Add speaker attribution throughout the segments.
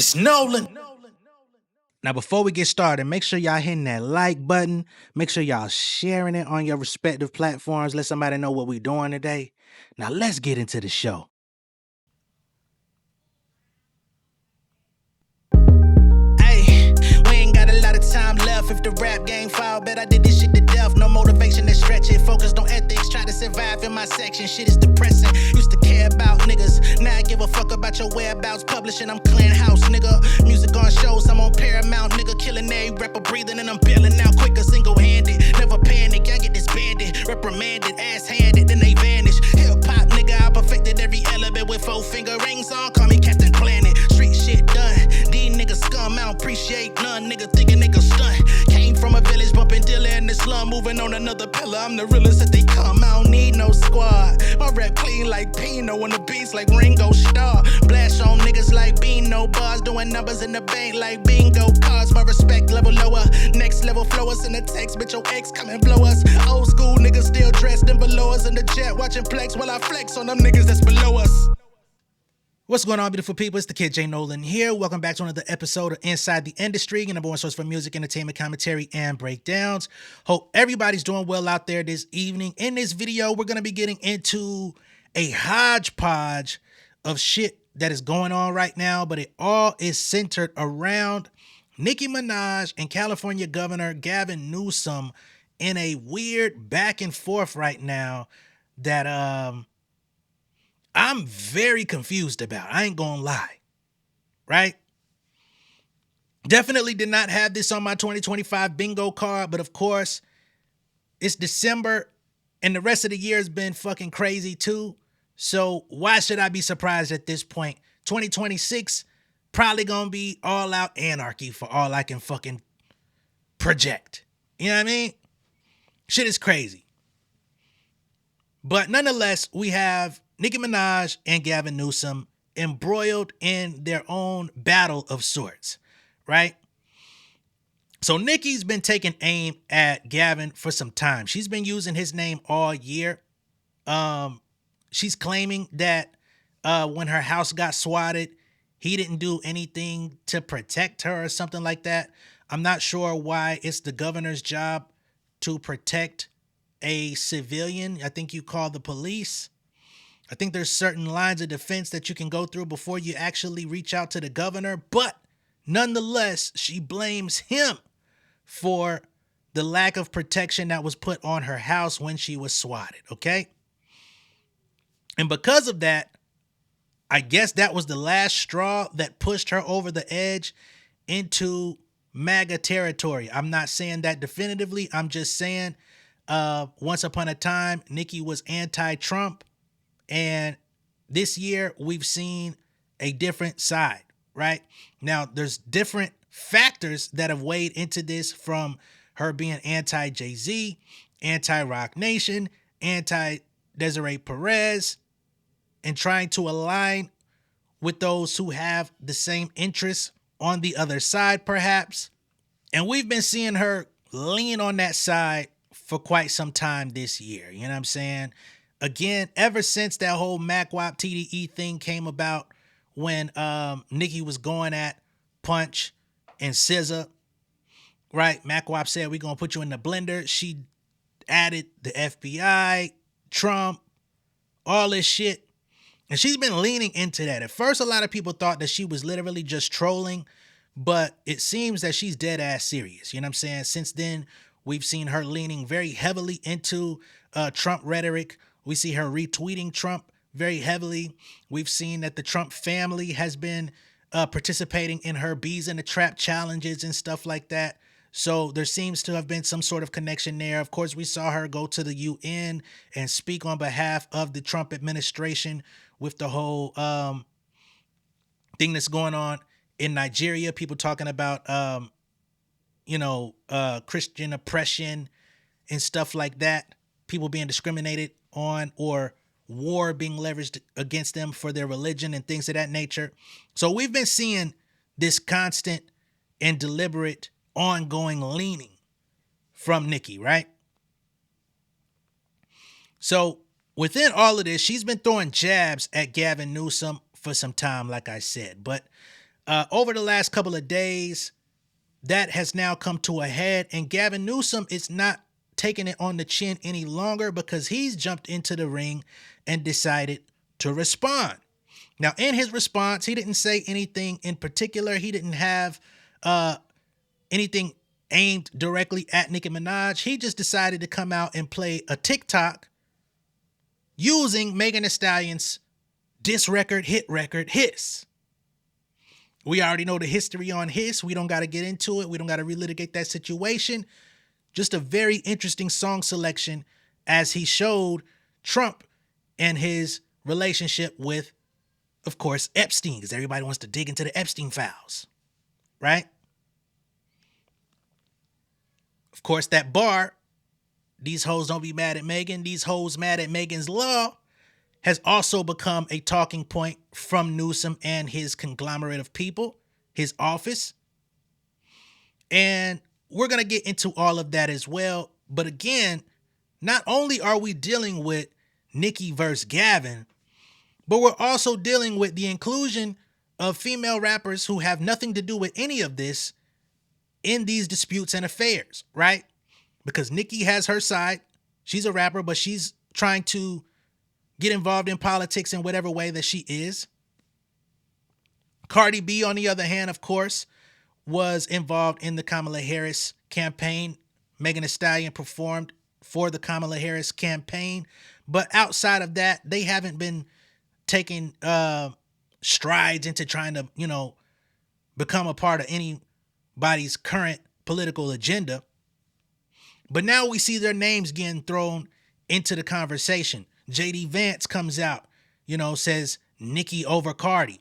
Speaker 1: It's Nolan. Now, before we get started, make sure y'all hitting that like button. Make sure y'all sharing it on your respective platforms. Let somebody know what we're doing today. Now, let's get into the show. Hey, we ain't got a lot of time left. If the rap game fall, bet I did this shit to death. No motivation to stretch it. Focused on ethics. Try to survive in my section. Shit is depressing. Used to care about niggas. Now I give a fuck about your whereabouts. Publishing, I'm clearing house, nigga. Music on shows, I'm on Paramount, nigga. Killing every rapper breathing, and I'm bailing out quicker, single-handed. Never panic, I get disbanded. Reprimanded, ass-handed, then they vanish. Hip-hop, nigga, I perfected every element with 4-finger rings on. Call me Captain Planet. Street shit done. These niggas scum, I don't appreciate none. Nigga thinking niggas stunt. Came from a village, bumping Dilla in the slum. Moving on another pillar, I'm the realest that they come. I don't need no squad. My rap clean like Pino on the beats like Ringo Starr. Blast on niggas like Beano bars, doing numbers in the bank like bingo cards. My respect level lower, next level flow us in the text, bitch your ex come and blow us. Old school niggas still dressed in below us in the jet, watching Plex while I flex on them niggas that's below us. What's going on, beautiful people? It's the kid J Nolan here. Welcome back to another episode of Inside the Industry, your number one source for music, entertainment, commentary, and breakdowns. Hope everybody's doing well out there this evening. In this video, we're going to be getting into a hodgepodge of shit that is going on right now, but it all is centered around Nicki Minaj and California Governor Gavin Newsom in a weird back and forth right now that I'm very confused about. I ain't gonna lie, right? Definitely did not have this on my 2025 bingo card, but of course, it's December and the rest of the year has been fucking crazy too. So why should I be surprised at this point? 2026, probably gonna be all out anarchy for all I can fucking project. You know what I mean? Shit is crazy. But nonetheless, we have Nicki Minaj and Gavin Newsom embroiled in their own battle of sorts, right? So Nicki's been taking aim at Gavin for some time. She's been using his name all year. She's claiming that when her house got swatted, he didn't do anything to protect her or something like that. I'm not sure why it's the governor's job to protect a civilian. I think you call the police. I think there's certain lines of defense that you can go through before you actually reach out to the governor. But nonetheless, she blames him for the lack of protection that was put on her house when she was swatted, okay? And because of that, I guess that was the last straw that pushed her over the edge into MAGA territory. I'm not saying that definitively. I'm just saying once upon a time, Nicki was anti-Trump. And this year, we've seen a different side, right? Now, there's different factors that have weighed into this, from her being anti-Jay-Z, anti-Rock Nation, anti-Desiree Perez, and trying to align with those who have the same interests on the other side, perhaps. And we've been seeing her lean on that side for quite some time this year. You know what I'm saying? Again, ever since that whole MacWop TDE thing came about, when Nicki was going at Punch and SZA, right? MacWop said, we're going to put you in the blender. She added the FBI, Trump, all this shit. And she's been leaning into that. At first, a lot of people thought that she was literally just trolling, but it seems that she's dead ass serious. You know what I'm saying? Since then, we've seen her leaning very heavily into Trump rhetoric. We see her retweeting Trump very heavily. We've seen that the Trump family has been participating in her Bees in the Trap challenges and stuff like that. So there seems to have been some sort of connection there. Of course, we saw her go to the UN and speak on behalf of the Trump administration with the whole thing that's going on in Nigeria. People talking about, Christian oppression and stuff like that. People being discriminated on, or war being leveraged against them for their religion and things of that nature. So we've been seeing this constant and deliberate ongoing leaning from Nicki, right? So within all of this, she's been throwing jabs at Gavin Newsom for some time, like I said. But Over the last couple of days, that has now come to a head, and Gavin Newsom is not taking it on the chin any longer because he's jumped into the ring and decided to respond. Now, in his response, he didn't say anything in particular. He didn't have anything aimed directly at Nicki Minaj. He just decided to come out and play a TikTok using Megan Thee Stallion's diss record, hit record, Hiss. We already know the history on Hiss. We don't got to get into it. We don't got to relitigate that situation. Just a very interesting song selection as he showed Trump and his relationship with, of course, Epstein, because everybody wants to dig into the Epstein files, right? Of course, that bar, these hoes don't be mad at Megan, these hoes mad at Megan's law, has also become a talking point from Newsom and his conglomerate of people, his office. And we're going to get into all of that as well. But again, not only are we dealing with Nicki versus Gavin, but we're also dealing with the inclusion of female rappers who have nothing to do with any of this in these disputes and affairs, right? Because Nicki has her side. She's a rapper, but she's trying to get involved in politics in whatever way that she is. Cardi B, on the other hand, of course, was involved in the Kamala Harris campaign. Megan Thee Stallion performed for the Kamala Harris campaign. But outside of that, they haven't been taking strides into trying to, become a part of anybody's current political agenda. But now we see their names getting thrown into the conversation. JD Vance comes out, says Nicki over Cardi.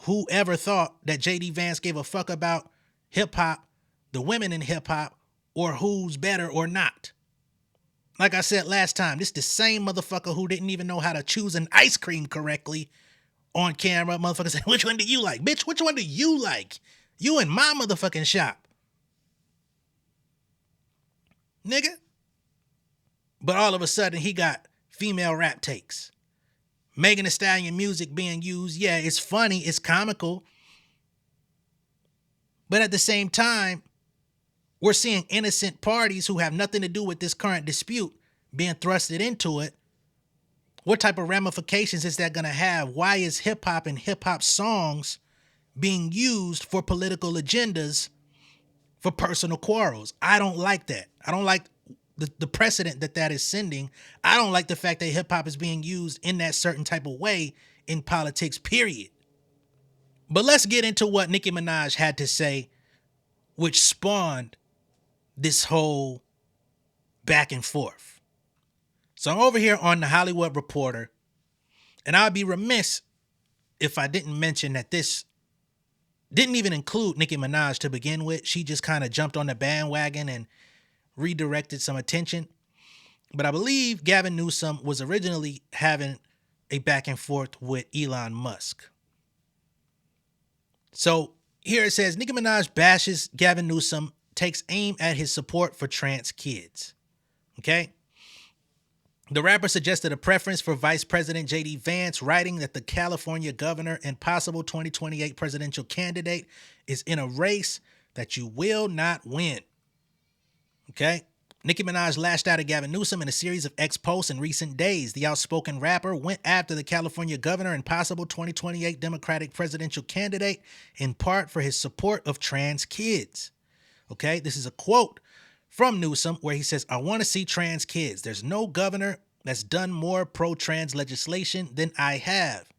Speaker 1: Whoever thought that JD Vance gave a fuck about hip hop, the women in hip hop, or who's better or not? Like I said last time, this is the same motherfucker who didn't even know how to choose an ice cream correctly on camera. Motherfucker said, which one do you like? Bitch, which one do you like? You in my motherfucking shop. Nigga. But all of a sudden, he got female rap takes. Megan Thee Stallion music being used. Yeah, it's funny. It's comical. But at the same time, we're seeing innocent parties who have nothing to do with this current dispute being thrusted into it. What type of ramifications is that going to have? Why is hip hop and hip hop songs being used for political agendas, for personal quarrels? I don't like that. I don't like the precedent that is sending. I don't like the fact that hip hop is being used in that certain type of way in politics, period. But let's get into what Nicki Minaj had to say, which spawned this whole back and forth. So I'm over here on the Hollywood Reporter, and I'd be remiss if I didn't mention that this didn't even include Nicki Minaj to begin with. She just kind of jumped on the bandwagon and redirected some attention. But I believe Gavin Newsom was originally having a back and forth with Elon Musk. So here it says, Nicki Minaj bashes Gavin Newsom, takes aim at his support for trans kids. Okay? The rapper suggested a preference for Vice President J.D. Vance, writing that the California governor and possible 2028 presidential candidate is in a race that you will not win. Okay? Nicki Minaj lashed out at Gavin Newsom in a series of X posts in recent days. The outspoken rapper went after the California governor and possible 2028 Democratic presidential candidate in part for his support of trans kids. Okay? This is a quote from Newsom where he says, I want to see trans kids. There's no governor that's done more pro-trans legislation than I have.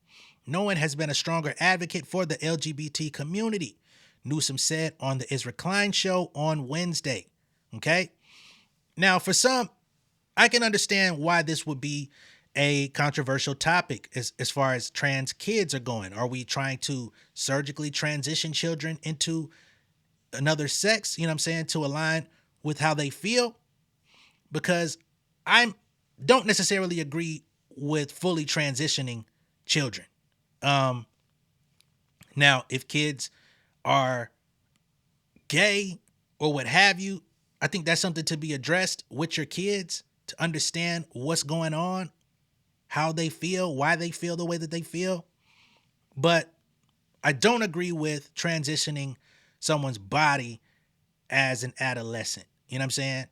Speaker 1: No one has been a stronger advocate for the LGBT community, Newsom said on the Ezra Klein show on Wednesday. Okay? Now, for some, I can understand why this would be a controversial topic as far as trans kids are going. Are we trying to surgically transition children into another sex, to align with how they feel? Because I don't necessarily agree with fully transitioning children. Now, if kids are gay or what have you, I think that's something to be addressed with your kids to understand what's going on, how they feel, why they feel the way that they feel. But I don't agree with transitioning someone's body as an adolescent. You know what I'm saying?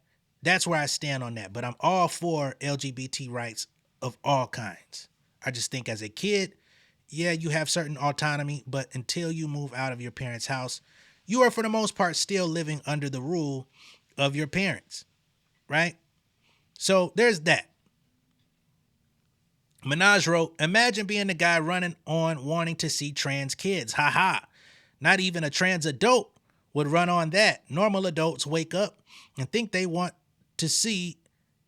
Speaker 1: That's where I stand on that. But I'm all for LGBT rights of all kinds. I just think as a kid, yeah, you have certain autonomy, but until you move out of your parents' house, you are for the most part still living under the rule of your parents, right? So there's that. Minaj wrote, imagine being the guy running on wanting to see trans kids. Ha ha. Not even a trans adult would run on that. Normal adults wake up and think they want to see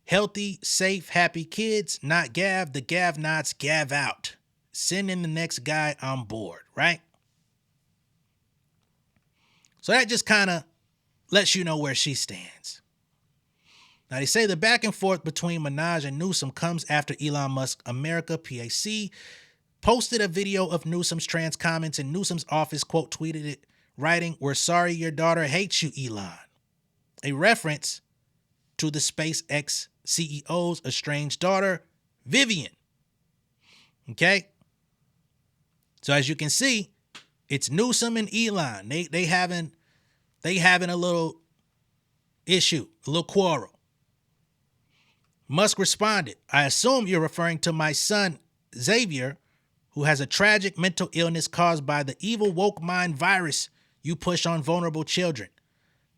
Speaker 1: healthy, safe, happy kids, not Gav. The Gav nots Gav out. Send in the next guy on board, right? So that just kind of lets you know where she stands. Now, they say the back and forth between Minaj and Newsom comes after Elon Musk America, PAC, posted a video of Newsom's trans comments, and Newsom's office, quote, tweeted it, writing, "We're sorry your daughter hates you, Elon." A reference to the SpaceX CEO's estranged daughter, Vivian. Okay? So as you can see, it's Newsom and Elon. They having a little issue, a little quarrel. Musk responded, "I assume you're referring to my son, Xavier, who has a tragic mental illness caused by the evil woke mind virus you push on vulnerable children.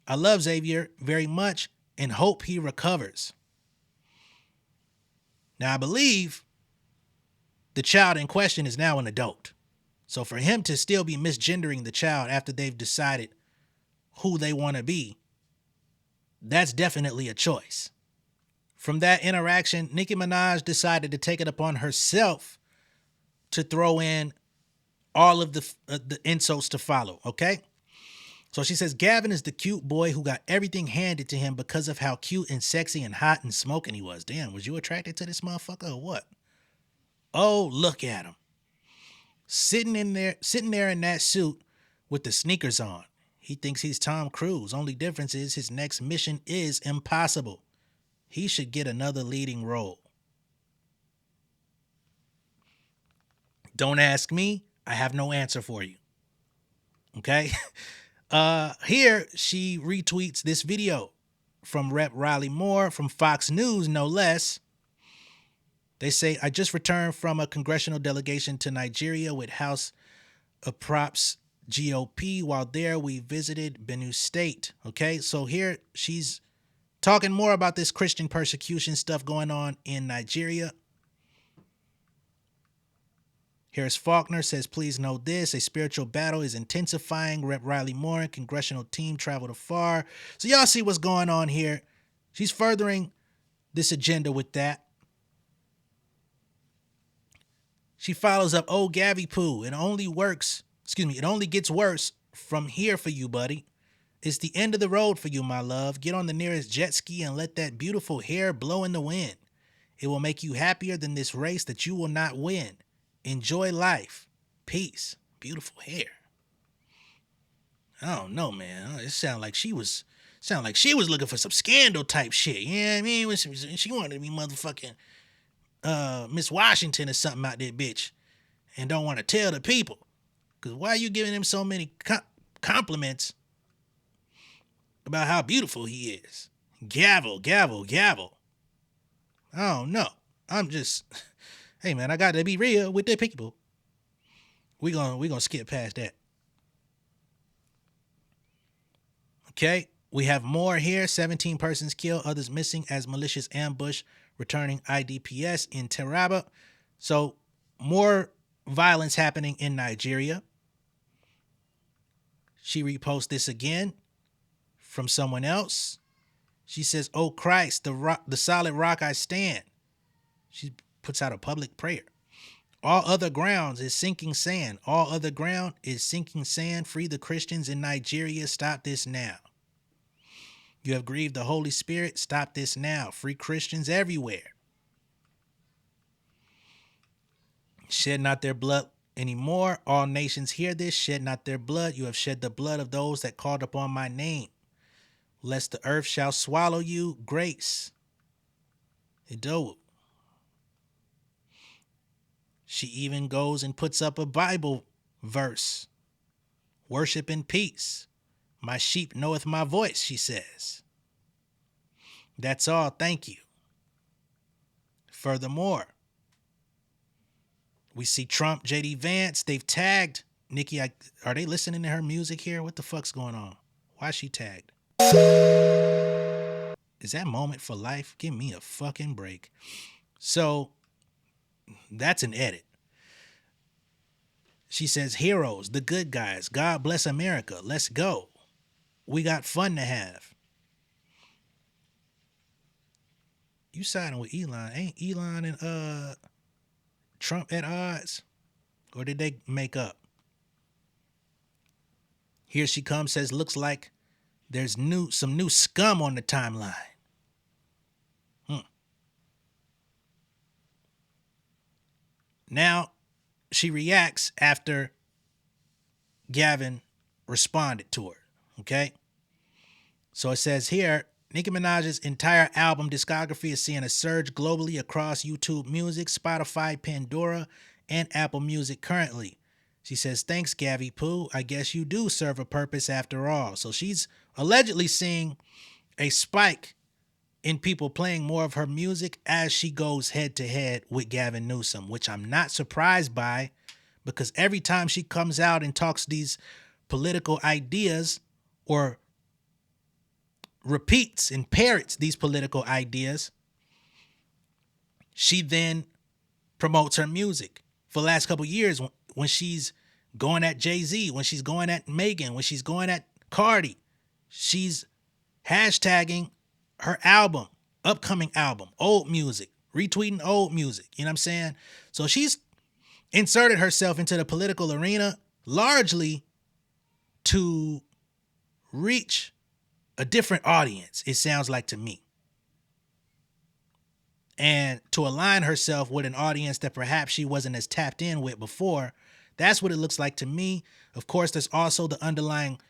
Speaker 1: I love Xavier very much and hope he recovers." Now, I believe the child in question is now an adult. So for him to still be misgendering the child after they've decided who they want to be, that's definitely a choice. From that interaction, Nicki Minaj decided to take it upon herself to throw in all of the insults to follow, okay? So she says, Gavin is the cute boy who got everything handed to him because of how cute and sexy and hot and smoking he was. Damn, was you attracted to this motherfucker or what? Oh, look at him. Sitting there in that suit with the sneakers on. He thinks he's Tom Cruise. Only difference is his next mission is impossible. He should get another leading role. Don't ask me. I have no answer for you. Okay? Here she retweets this video from Rep. Riley Moore from Fox News, no less. They say, I just returned from a congressional delegation to Nigeria with House of Props GOP. While there, we visited Benue State. Okay, so here she's talking more about this Christian persecution stuff going on in Nigeria. Harris Faulkner says, please know this, a spiritual battle is intensifying. Rep. Riley Moore and congressional team traveled afar. So y'all see what's going on here. She's furthering this agenda with that. She follows up, oh, Gavy Poo, it only gets worse from here for you, buddy. It's the end of the road for you, my love. Get on the nearest jet ski and let that beautiful hair blow in the wind. It will make you happier than this race that you will not win. Enjoy life. Peace. Beautiful hair. I don't know, man. It sounded like she was looking for some scandal type shit. You know what I mean? She wanted to be motherfucking Miss Washington or something out there, bitch. And don't want to tell the people. Because why are you giving him so many compliments about how beautiful he is? Gavel, gavel, gavel. I don't know. I'm just... Hey, man, I got to be real with the people. We gonna skip past that. Okay, we have more here. 17 persons killed, others missing as malicious ambush returning IDPS in Taraba. So more violence happening in Nigeria. She reposts this again from someone else. She says, oh Christ, the solid rock I stand. She puts out a public prayer. All other grounds is sinking sand. All other ground is sinking sand. Free the Christians in Nigeria. Stop this now. You have grieved the Holy Spirit. Stop this now. Free Christians everywhere. Shed not their blood anymore. All nations hear this. Shed not their blood. You have shed the blood of those that called upon my name. Lest the earth shall swallow you. Grace. Idowu. She even goes and puts up a Bible verse Worship in peace. My sheep knoweth my voice, she says. That's all, thank you. Furthermore, we see Trump, J.D. Vance, they've tagged Nicki. Are they listening to her music here? What the fuck's going on? Why is she tagged? Is that Moment for Life? Give me a fucking break. So, that's an edit. She says, heroes, the good guys, God bless America, let's go. We got fun to have. You siding with Elon. Ain't Elon and Trump at odds? Or did they make up? Here she comes, says, looks like there's some new scum on the timeline. Now, she reacts after Gavin responded to her, okay? So it says here, Nicki Minaj's entire album discography is seeing a surge globally across YouTube Music, Spotify, Pandora, and Apple Music currently. She says, thanks, Gavi Poo. I guess you do serve a purpose after all. So she's allegedly seeing a spike in people playing more of her music as she goes head to head with Gavin Newsom, which I'm not surprised by, because every time she comes out and talks these political ideas or repeats and parrots these political ideas, she then promotes her music. For the last couple of years, when she's going at Jay-Z, when she's going at Megan, when she's going at Cardi, she's hashtagging her album, upcoming album, old music, retweeting old music. You know what I'm saying? So she's inserted herself into the political arena largely to reach a different audience, it sounds like to me. And to align herself with an audience that perhaps she wasn't as tapped in with before. That's what it looks like to me. Of course, there's also the underlying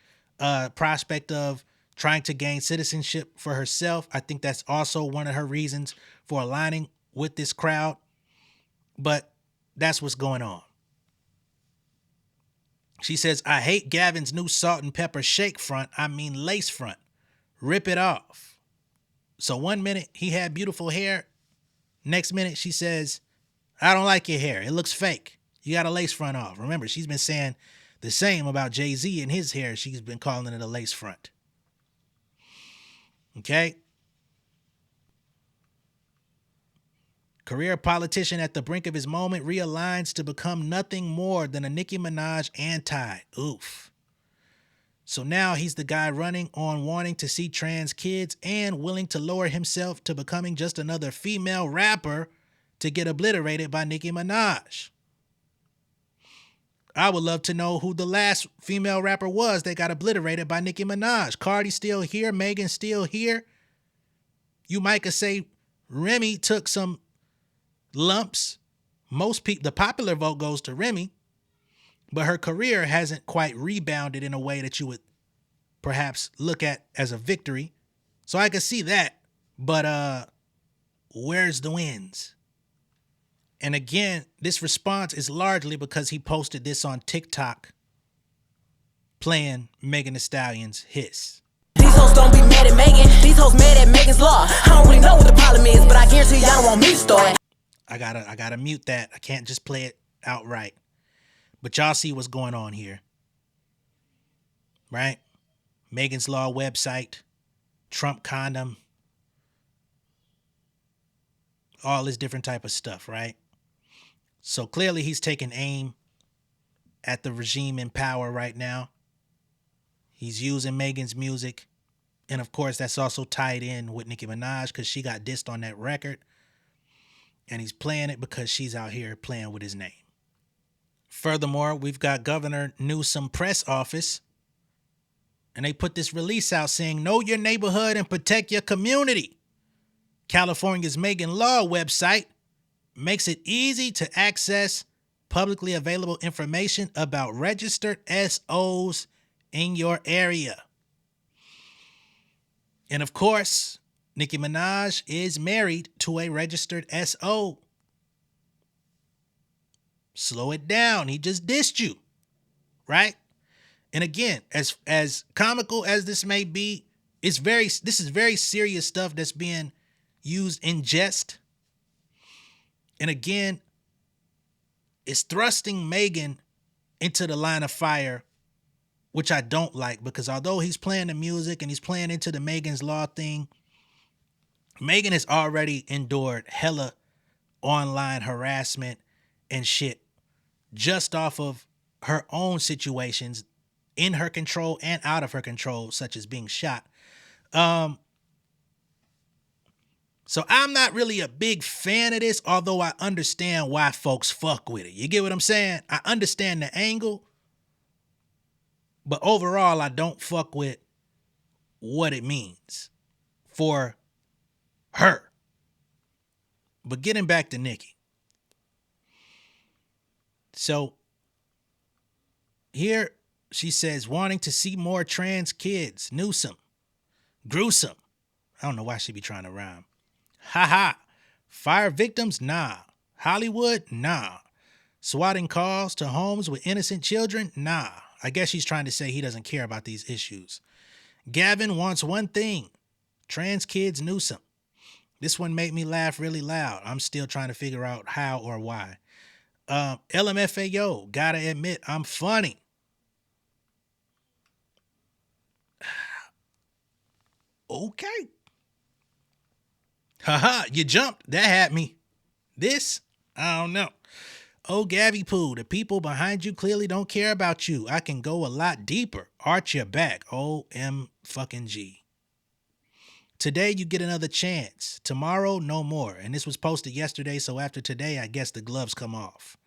Speaker 1: prospect of trying to gain citizenship for herself. I think that's also one of her reasons for aligning with this crowd. But that's what's going on. She says, I hate Gavin's new salt and pepper shake front. I mean lace front. Rip it off. So 1 minute he had beautiful hair. Next minute she says, I don't like your hair. It looks fake. You got a lace front off. Remember, she's been saying the same about Jay-Z and his hair. She's been calling it a lace front. Okay? Career politician at the brink of his moment realigns to become nothing more than a Nicki Minaj anti. Oof. So now he's the guy running on wanting to see trans kids and willing to lower himself to becoming just another female rapper to get obliterated by Nicki Minaj. I would love to know who the last female rapper was that got obliterated by Nicki Minaj. Cardi still here. Megan still here. You might could say Remy took some lumps. Most people, the popular vote goes to Remy, but her career hasn't quite rebounded in a way that you would perhaps look at as a victory. So I could see that, but where's the wins? And again, this response is largely because he posted this on TikTok playing Megan Thee Stallion's Hiss.
Speaker 2: These hoes don't be mad at Megan. These hoes mad at Megan's law. I don't really know what the problem is, but I guarantee y'all don't want me to start.
Speaker 1: I gotta mute that. I can't just play it outright. But y'all see what's going on here. Right? Megan's Law website, Trump condom, all this different type of stuff, right? So clearly he's taking aim at the regime in power right now. He's using Megan's music. And of course, that's also tied in with Nicki Minaj because she got dissed on that record. And he's playing it because she's out here playing with his name. Furthermore, we've got Governor Newsom press office. And they put this release out saying, know your neighborhood and protect your community. California's Megan Law website makes it easy to access publicly available information about registered SOs in your area. And of course, Nicki Minaj is married to a registered SO. Slow it down. He just dissed you, right? And again, as comical as this may be, this is very serious stuff that's being used in jest. And again, it's thrusting Megan into the line of fire, which I don't like, because although he's playing the music and he's playing into the Megan's Law thing, Megan has already endured hella online harassment and shit just off of her own situations in her control and out of her control, such as being shot. So I'm not really a big fan of this, although I understand why folks fuck with it. You get what I'm saying? I understand the angle, but overall, I don't fuck with what it means for her. But getting back to Nicki. So here she says, wanting to see more trans kids. Newsom. Gruesome. I don't know why she be trying to rhyme. Ha ha. Fire victims? Nah. Hollywood? Nah. Swatting calls to homes with innocent children? Nah. I guess she's trying to say he doesn't care about these issues. Gavin wants one thing. Trans kids Newsom. This one made me laugh really loud. I'm still trying to figure out how or why. LMFAO, gotta admit, I'm funny. Okay. Haha, you jumped. That had me. This, I don't know. Oh, Gabby Poo, the people behind you clearly don't care about you. I can go a lot deeper. Arch your back. OMG. Today, you get another chance. Tomorrow, no more. And this was posted yesterday, so after today, I guess the gloves come off.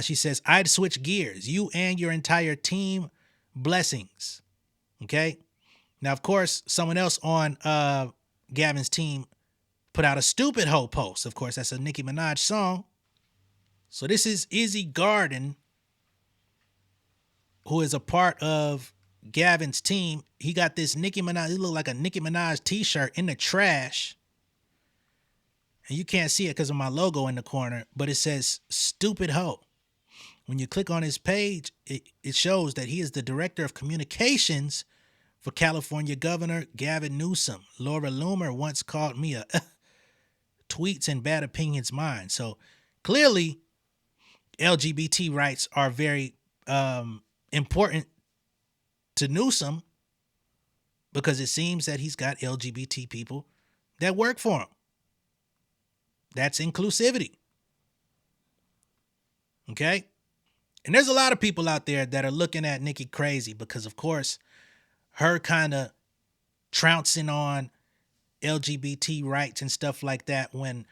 Speaker 1: She says, I'd switch gears. You and your entire team, blessings. Okay? Now, of course, someone else on Gavin's team put out a stupid hoe post. Of course, that's a Nicki Minaj song. So this is Izzy Garden, who is a part of Gavin's team. He got this Nicki Minaj, it looked like a Nicki Minaj t-shirt in the trash. And you can't see it because of my logo in the corner, but it says stupid hoe. When you click on his page, it shows that he is the director of communications for California Governor Gavin Newsom. Laura Loomer once called me a tweets and bad opinions mine. So clearly, LGBT rights are very important to Newsom, because it seems that he's got LGBT people that work for him. That's inclusivity. Okay? And there's a lot of people out there that are looking at Nicki crazy because, of course, her kind of trouncing on LGBT rights and stuff like that when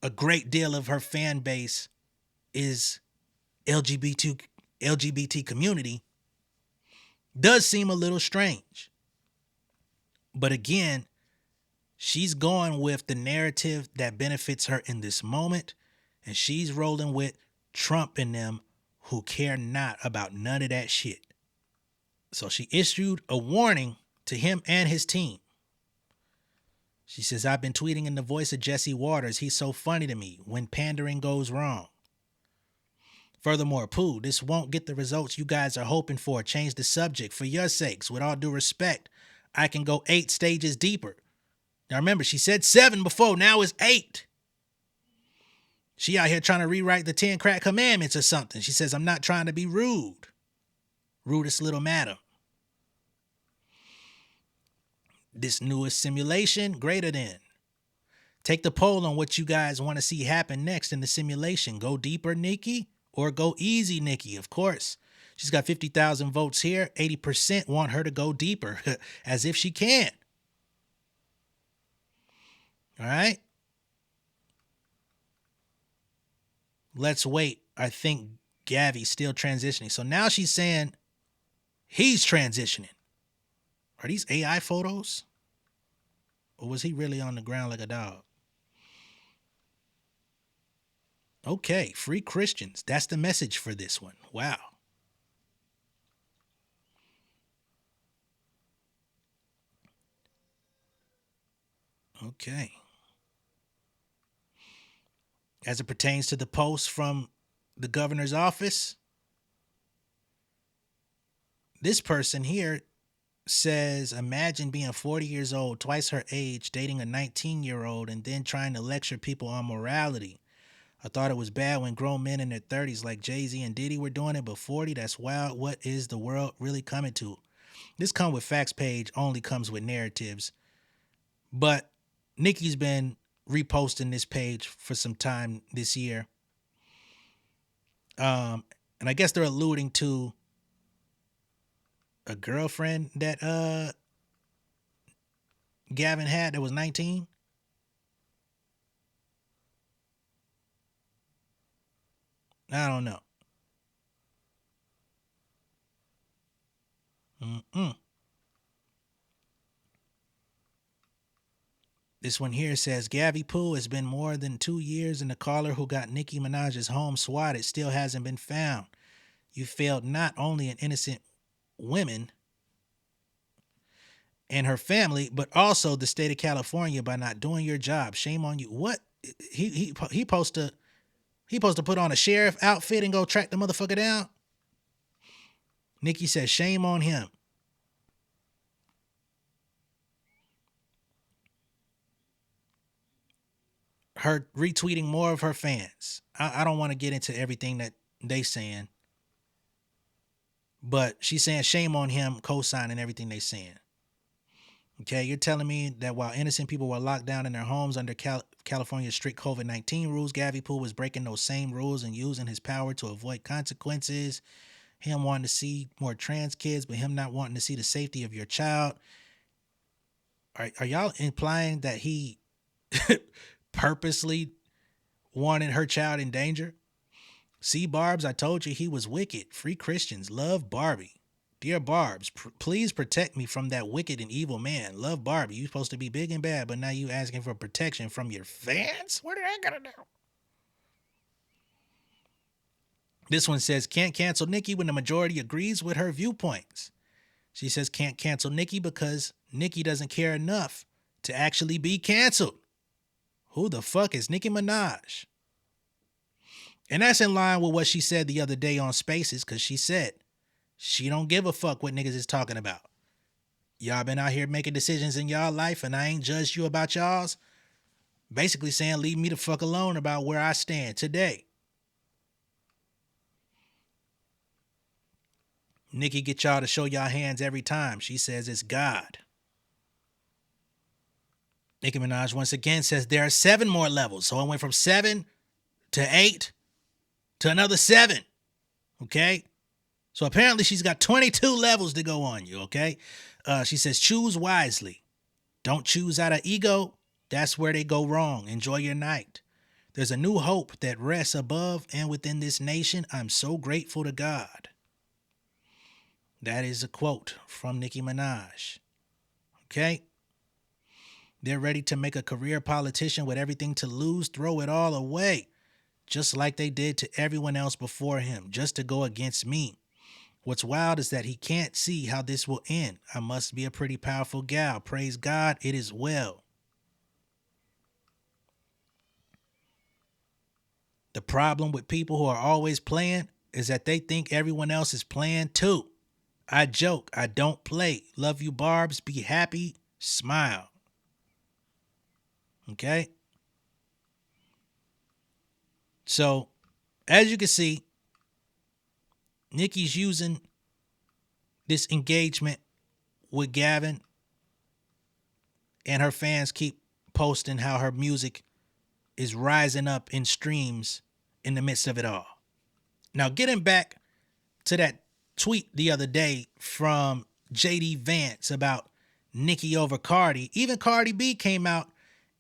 Speaker 1: a great deal of her fan base is LGBT community does seem a little strange. But again, she's going with the narrative that benefits her in this moment, and she's rolling with Trump and them who care not about none of that shit. So she issued a warning to him and his team. She says, I've been tweeting in the voice of Jesse Waters. He's so funny to me when pandering goes wrong. Furthermore, Pooh, this won't get the results you guys are hoping for. Change the subject for your sakes. With all due respect, I can go 8 stages deeper. Now remember, she said 7 before. Now it's 8. She out here trying to rewrite the 10 crack commandments or something. She says, I'm not trying to be rude. Rudest little madam. This newest simulation, greater than. Take the poll on what you guys want to see happen next in the simulation. Go deeper, Nicki, or go easy, Nicki. Of course, she's got 50,000 votes here. 80% want her to go deeper, as if she can. All right? Let's wait. I think Gavi's still transitioning. So now she's saying he's transitioning. Are these AI photos? Or was he really on the ground like a dog? Okay, free Christians. That's the message for this one. Wow. Okay. As it pertains to the post from the governor's office, this person here says, imagine being 40 years old, twice her age, dating a 19-year-old, and then trying to lecture people on morality. I thought it was bad when grown men in their 30s like Jay-Z and Diddy were doing it, but 40, that's wild. What is the world really coming to? This Come With Facts page only comes with narratives. But Nicki's been reposting this page for some time this year. And I guess they're alluding to a girlfriend that Gavin had that was 19. I don't know. This one here says, Gavi Poo, has been more than 2 years and the caller who got Nicki Minaj's home swatted still hasn't been found. You failed not only an innocent woman and her family, but also the state of California by not doing your job. Shame on you. What? He supposed to put on a sheriff outfit and go track the motherfucker down? Nicki says, shame on him. Her retweeting more of her fans. I don't want to get into everything that they saying, but she's saying shame on him, co-signing everything they saying. Okay, you're telling me that while innocent people were locked down in their homes under California's strict COVID-19 rules, Gavi Poo was breaking those same rules and using his power to avoid consequences. Him wanting to see more trans kids, but him not wanting to see the safety of your child. Are y'all implying that he purposely wanted her child in danger? See, Barbs, I told you he was wicked. Free Christians. Love Barbie. Dear Barbs, please protect me from that wicked and evil man. Love Barbie. You supposed to be big and bad, but now you asking for protection from your fans? What are they gonna do? This one says, can't cancel Nicki when the majority agrees with her viewpoints. She says, can't cancel Nicki because Nicki doesn't care enough to actually be canceled. Who the fuck is Nicki Minaj? And that's in line with what she said the other day on Spaces, because she said she don't give a fuck what niggas is talking about. Y'all been out here making decisions in y'all life and I ain't judged you about y'all's. Basically saying leave me the fuck alone about where I stand today. Nicki get y'all to show y'all hands every time. She says it's God. Nicki Minaj once again says there are 7 more levels. So it went from 7 to 8 to another 7. Okay? So apparently she's got 22 levels to go on you, okay? She says choose wisely. Don't choose out of ego. That's where they go wrong. Enjoy your night. There's a new hope that rests above and within this nation. I'm so grateful to God. That is a quote from Nicki Minaj. Okay? They're ready to make a career politician with everything to lose, throw it all away, just like they did to everyone else before him, just to go against me. What's wild is that he can't see how this will end. I must be a pretty powerful gal. Praise God, it is well. The problem with people who are always playing is that they think everyone else is playing too. I joke, I don't play. Love you, Barbs. Be happy. Smile. Okay? So, as you can see, Nicki's using this engagement with Gavin, and her fans keep posting how her music is rising up in streams in the midst of it all. Now, getting back to that tweet the other day from JD Vance about Nicki over Cardi, even Cardi B came out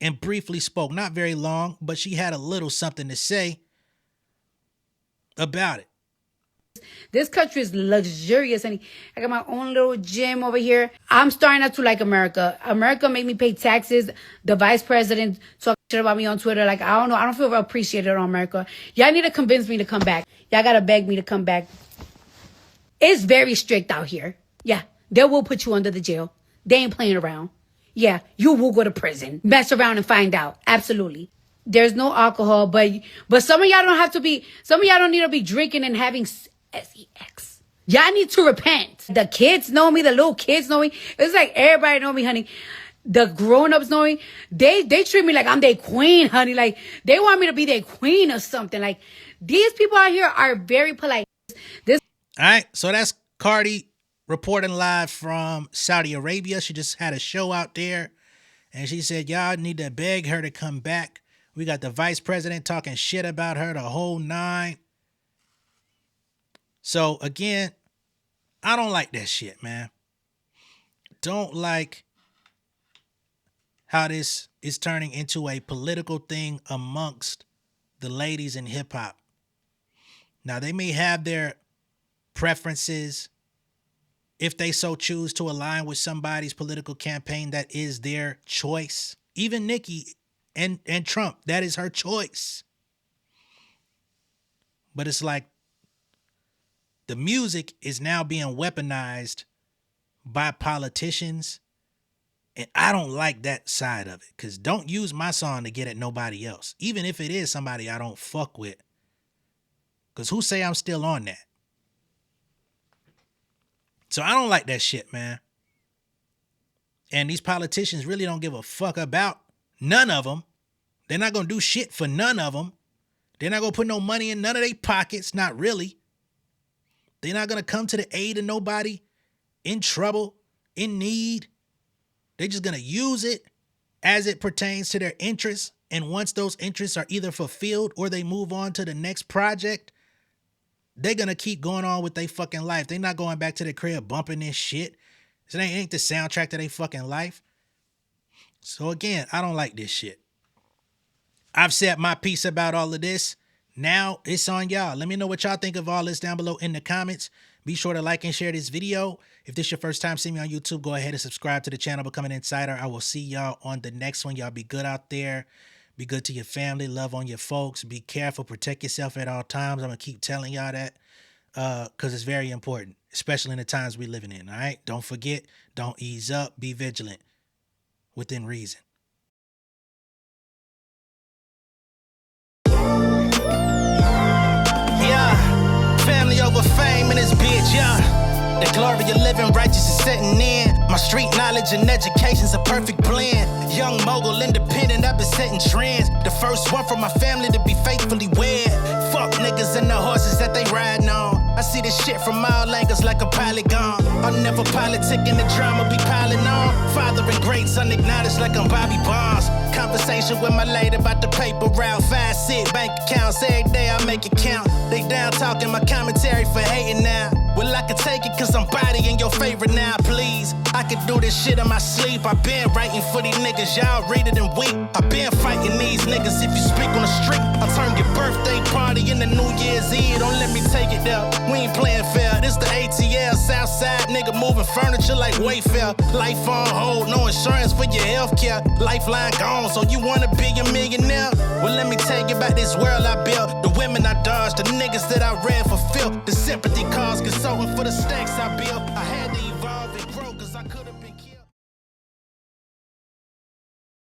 Speaker 1: and briefly spoke, not very long, but she had a little something to say about it.
Speaker 3: This country is luxurious, and I got my own little gym over here. I'm starting not to like America. America made me pay taxes. The vice president talk shit about me on Twitter. Like, I don't know. I don't feel appreciated on America. Y'all need to convince me to come back. Y'all got to beg me to come back. It's very strict out here. Yeah, they will put you under the jail. They ain't playing around. Yeah, you will go to prison. Mess around and find out. Absolutely. There's no alcohol, but some of y'all don't have to be, some of y'all don't need to be drinking and having sex. Y'all need to repent. The kids know me. The little kids know me. It's like everybody know me, honey. The grown-ups know me. They treat me like I'm their queen, honey. Like, they want me to be their queen or something. Like, these people out here are very polite.
Speaker 1: All right, so that's Cardi reporting live from Saudi Arabia. She just had a show out there, and she said, y'all need to beg her to come back. We got the vice president talking shit about her, the whole nine. So, again, I don't like that shit, man. Don't like how this is turning into a political thing amongst the ladies in hip-hop. Now, they may have their preferences. If they so choose to align with somebody's political campaign, that is their choice. Even Nicki and Trump, that is her choice. But it's like the music is now being weaponized by politicians, and I don't like that side of it, because don't use my song to get at nobody else, even if it is somebody I don't fuck with, because who say I'm still on that? So I don't like that shit, man. And these politicians really don't give a fuck about none of them. They're not going to do shit for none of them. They're not going to put no money in none of their pockets, not really. They're not going to come to the aid of nobody in trouble, in need. They're just going to use it as it pertains to their interests. And once those interests are either fulfilled or they move on to the next project, they're going to keep going on with their fucking life. They're not going back to the crib bumping this shit. So they ain't the soundtrack to their fucking life. So again, I don't like this shit. I've said my piece about all of this. Now it's on y'all. Let me know what y'all think of all this down below in the comments. Be sure to like and share this video. If this is your first time seeing me on YouTube, go ahead and subscribe to the channel, become an insider. I will see y'all on the next one. Y'all be good out there. Be good to your family. Love on your folks. Be careful. Protect yourself at all times. I'm going to keep telling y'all that because it's very important, especially in the times we're living in, all right? Don't forget. Don't ease up. Be vigilant within reason.
Speaker 4: Yeah, family over fame in this bitch, yeah. The glory of living righteous is setting in. My street knowledge and education's a perfect blend. Young mogul, independent, I've been setting trends. The first one from my family to be faithfully wed. Fuck niggas and the horses that they riding on. I see this shit from all angles like a polygon. I'll never politic and the drama be piling on. Father and great son acknowledged like I'm Bobby Bonds. Conversation with my lady about the paper route. 5 sit bank accounts every day I make it count. They down talking my commentary for hating now. Well, I can take it cause I'm bodying your favorite now, please. I can do this shit in my sleep. I been writing for these niggas, y'all read it and weep. I been fighting these niggas if you speak on the street. I'll turn your birthday party into New Year's Eve. Don't let me take it there. We ain't playing fair. This the ATL, Southside nigga moving furniture like Wayfair. Life on hold, no insurance for your healthcare. Lifeline gone, so you wanna be a millionaire? Well, let me tell you about this world I built. The women I dodged, the niggas that I read for filth. The sympathy calls, consulting for the stacks I built. I had to evolve.